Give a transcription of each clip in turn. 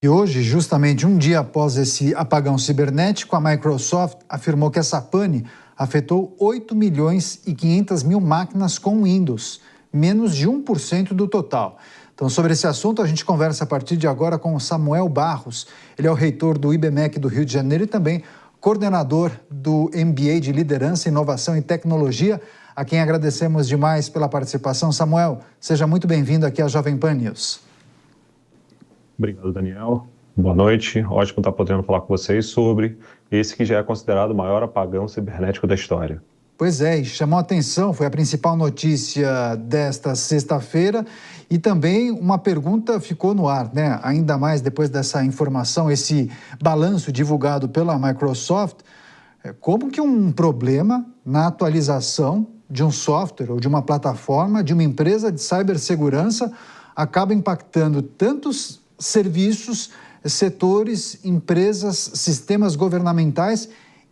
E hoje, justamente um dia após esse apagão cibernético, a Microsoft afirmou que essa pane afetou 8 milhões e 500 mil máquinas com Windows, menos de 1% do total. Então, sobre esse assunto, a gente conversa a partir de agora com o Samuel Barros. Ele é o reitor do IBMEC do Rio de Janeiro e também coordenador do MBA de Liderança, Inovação e Tecnologia, a quem agradecemos demais pela participação. Samuel, seja muito bem-vindo aqui à Jovem Pan News. Obrigado, Daniel. Boa noite. Ótimo estar podendo falar com vocês sobre esse que já é considerado o maior apagão cibernético da história. Pois é, e chamou a atenção, foi a principal notícia desta sexta-feira e também uma pergunta ficou no ar, né? Ainda mais depois dessa informação, esse balanço divulgado pela Microsoft, como que um problema na atualização de um software ou de uma plataforma de uma empresa de cibersegurança acaba impactando tantos serviços, setores, empresas, sistemas governamentais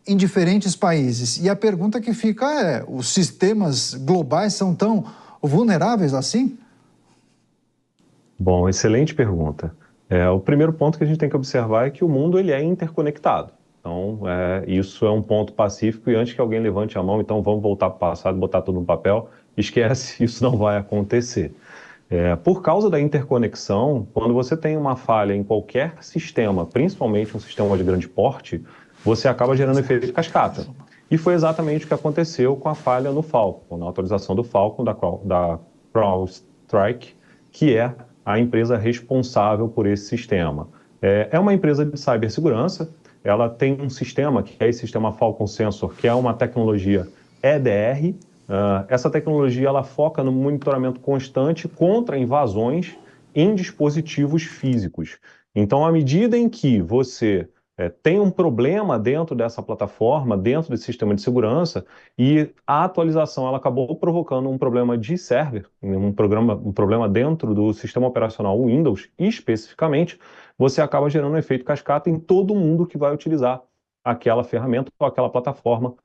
em diferentes países. E a pergunta que fica é, os sistemas globais são tão vulneráveis assim? Bom, excelente pergunta. O primeiro ponto que a gente tem que observar é que o mundo ele é interconectado. Então, isso é um ponto pacífico e antes que alguém levante a mão, então vamos voltar para o passado, botar tudo no papel, esquece, isso não vai acontecer. Por causa da interconexão, quando você tem uma falha em qualquer sistema, principalmente um sistema de grande porte, você acaba gerando efeito de cascata. E foi exatamente o que aconteceu com a falha no Falcon, na atualização do Falcon da CrowdStrike, que é a empresa responsável por esse sistema. É uma empresa de cibersegurança, ela tem um sistema, que é esse sistema Falcon Sensor, que é uma tecnologia EDR. Essa tecnologia ela foca no monitoramento constante contra invasões em dispositivos físicos. Então, à medida em que você tem um problema dentro dessa plataforma, dentro desse sistema de segurança, e a atualização ela acabou provocando um problema de server, um problema dentro do sistema operacional Windows, especificamente, você acaba gerando um efeito cascata em todo mundo que vai utilizar aquela ferramenta ou aquela plataforma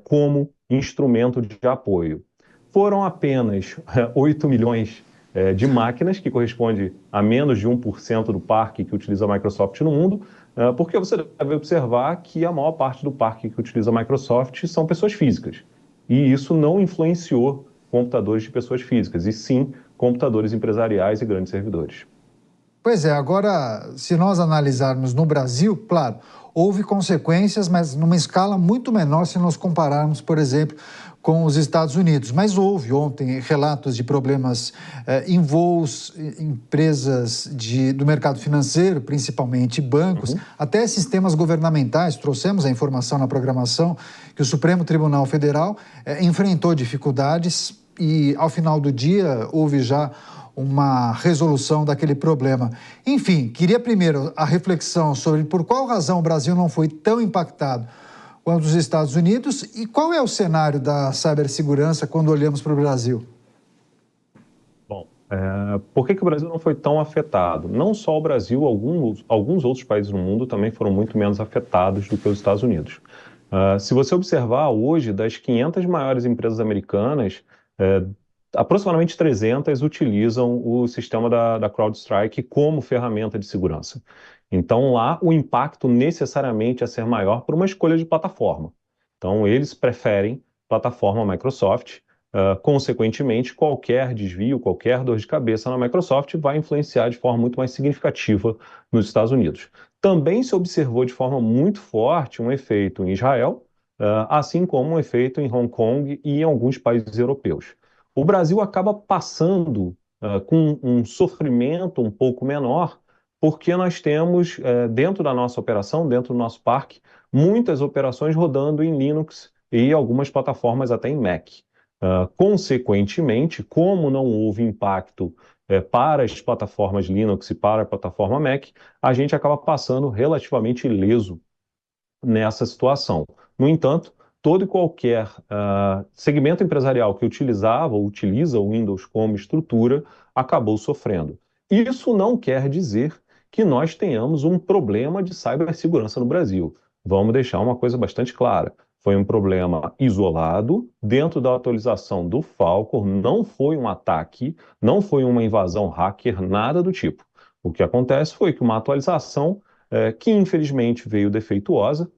como instrumento de apoio. Foram apenas 8 milhões de máquinas, que corresponde a menos de 1% do parque que utiliza a Microsoft no mundo, porque você deve observar que a maior parte do parque que utiliza a Microsoft são pessoas físicas. E isso não influenciou computadores de pessoas físicas, e sim computadores empresariais e grandes servidores. Pois é, agora, se nós analisarmos no Brasil, claro, houve consequências, mas numa escala muito menor se nós compararmos, por exemplo, com os Estados Unidos. Mas houve ontem relatos de problemas em voos, empresas do mercado financeiro, principalmente bancos, até sistemas governamentais. Trouxemos a informação na programação que o Supremo Tribunal Federal enfrentou dificuldades e, ao final do dia, houve já uma resolução daquele problema. Enfim, queria primeiro a reflexão sobre por qual razão o Brasil não foi tão impactado quanto os Estados Unidos e qual é o cenário da cibersegurança quando olhamos para o Brasil? Bom, por que o Brasil não foi tão afetado? Não só o Brasil, alguns outros países no mundo também foram muito menos afetados do que os Estados Unidos. Se você observar hoje, das 500 maiores empresas americanas, aproximadamente 300 utilizam o sistema da CrowdStrike como ferramenta de segurança. Então, lá, o impacto necessariamente é ser maior por uma escolha de plataforma. Então, eles preferem plataforma Microsoft. Consequentemente, qualquer desvio, qualquer dor de cabeça na Microsoft vai influenciar de forma muito mais significativa nos Estados Unidos. Também se observou de forma muito forte um efeito em Israel, assim como um efeito em Hong Kong e em alguns países europeus. O Brasil acaba passando com um sofrimento um pouco menor, porque nós temos, dentro da nossa operação, dentro do nosso parque, muitas operações rodando em Linux e algumas plataformas até em Mac. Consequentemente, como não houve impacto para as plataformas Linux e para a plataforma Mac, a gente acaba passando relativamente ileso nessa situação. No entanto, todo e qualquer segmento empresarial que utilizava ou utiliza o Windows como estrutura acabou sofrendo. Isso não quer dizer que nós tenhamos um problema de cibersegurança no Brasil. Vamos deixar uma coisa bastante clara. Foi um problema isolado, dentro da atualização do Falcon, não foi um ataque, não foi uma invasão hacker, nada do tipo. O que acontece foi que uma atualização que infelizmente veio defeituosa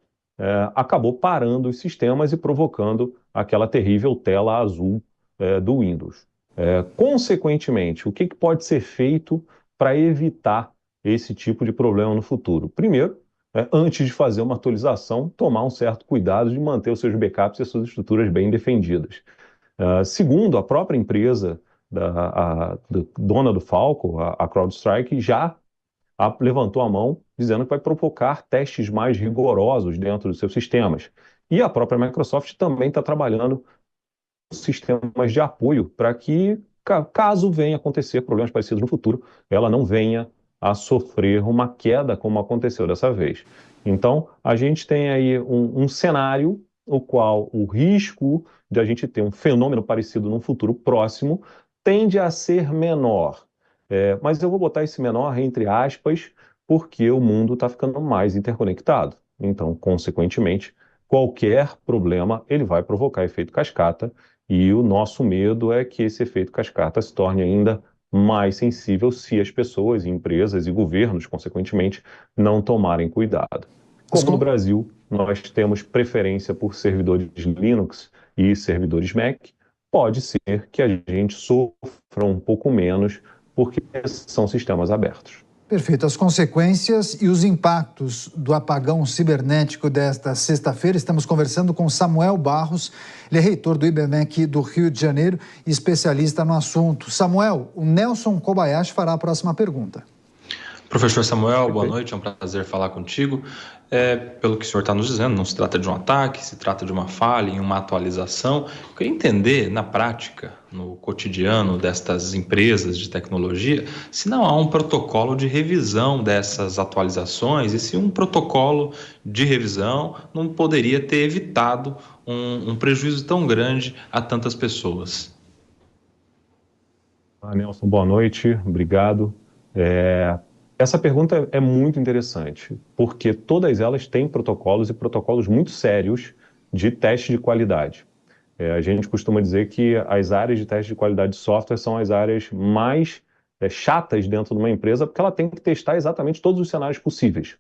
acabou parando os sistemas e provocando aquela terrível tela azul do Windows. Consequentemente, o que pode ser feito para evitar esse tipo de problema no futuro? Primeiro, antes de fazer uma atualização, tomar um certo cuidado de manter os seus backups e as suas estruturas bem defendidas. Segundo, a própria empresa dona do Falcon, a CrowdStrike, já levantou a mão dizendo que vai provocar testes mais rigorosos dentro dos seus sistemas. E a própria Microsoft também está trabalhando com sistemas de apoio para que, caso venha acontecer problemas parecidos no futuro, ela não venha a sofrer uma queda como aconteceu dessa vez. Então, a gente tem aí um cenário no qual o risco de a gente ter um fenômeno parecido no futuro próximo tende a ser menor. Mas eu vou botar esse menor entre aspas, porque o mundo está ficando mais interconectado. Então, consequentemente, qualquer problema ele vai provocar efeito cascata, e o nosso medo é que esse efeito cascata se torne ainda mais sensível se as pessoas, empresas e governos, consequentemente, não tomarem cuidado. Como no Brasil, nós temos preferência por servidores Linux e servidores Mac, pode ser que a gente sofra um pouco menos porque são sistemas abertos. Perfeito. As consequências e os impactos do apagão cibernético desta sexta-feira. Estamos conversando com Samuel Barros, ele é reitor do IBMEC do Rio de Janeiro e especialista no assunto. Samuel, o Nelson Kobayashi fará a próxima pergunta. Professor Samuel, boa noite, é um prazer falar contigo. Pelo que o senhor está nos dizendo, não se trata de um ataque, se trata de uma falha em uma atualização. Eu queria entender, na prática, no cotidiano destas empresas de tecnologia, se não há um protocolo de revisão dessas atualizações e se um protocolo de revisão não poderia ter evitado um prejuízo tão grande a tantas pessoas. Nelson, boa noite, obrigado. Essa pergunta é muito interessante, porque todas elas têm protocolos e protocolos muito sérios de teste de qualidade. A gente costuma dizer que as áreas de teste de qualidade de software são as áreas mais chatas dentro de uma empresa, porque ela tem que testar exatamente todos os cenários possíveis.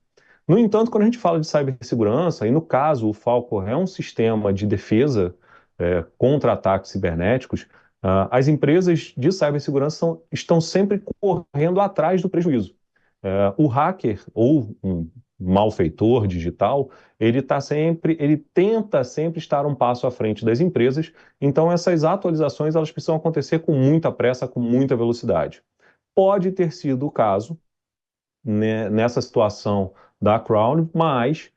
No entanto, quando a gente fala de cibersegurança, e no caso o Falcon é um sistema de defesa contra ataques cibernéticos, as empresas de cibersegurança estão sempre correndo atrás do prejuízo. O hacker ou um malfeitor digital, ele tenta sempre estar um passo à frente das empresas, então essas atualizações elas precisam acontecer com muita pressa, com muita velocidade. Pode ter sido o caso, né, nessa situação da Crown, mas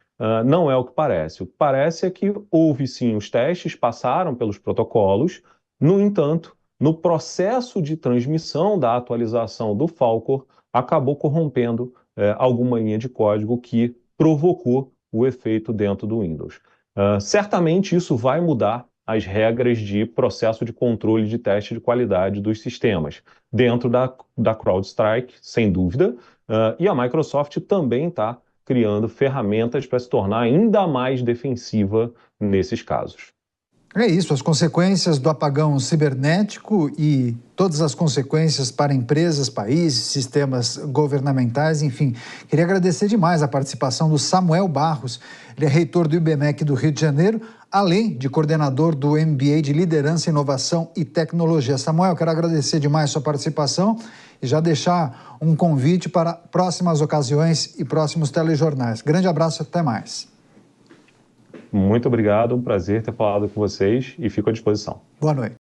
não é o que parece. O que parece é que houve sim os testes, passaram pelos protocolos, no entanto, no processo de transmissão da atualização do Falcon, acabou corrompendo alguma linha de código que provocou o efeito dentro do Windows. Certamente isso vai mudar as regras de processo de controle de teste de qualidade dos sistemas, dentro da CrowdStrike, sem dúvida, e a Microsoft também está criando ferramentas para se tornar ainda mais defensiva nesses casos. É isso, as consequências do apagão cibernético e todas as consequências para empresas, países, sistemas governamentais, enfim. Queria agradecer demais a participação do Samuel Barros, ele é reitor do IBMEC do Rio de Janeiro, além de coordenador do MBA de Liderança, Inovação e Tecnologia. Samuel, quero agradecer demais a sua participação e já deixar um convite para próximas ocasiões e próximos telejornais. Grande abraço e até mais. Muito obrigado, um prazer ter falado com vocês e fico à disposição. Boa noite.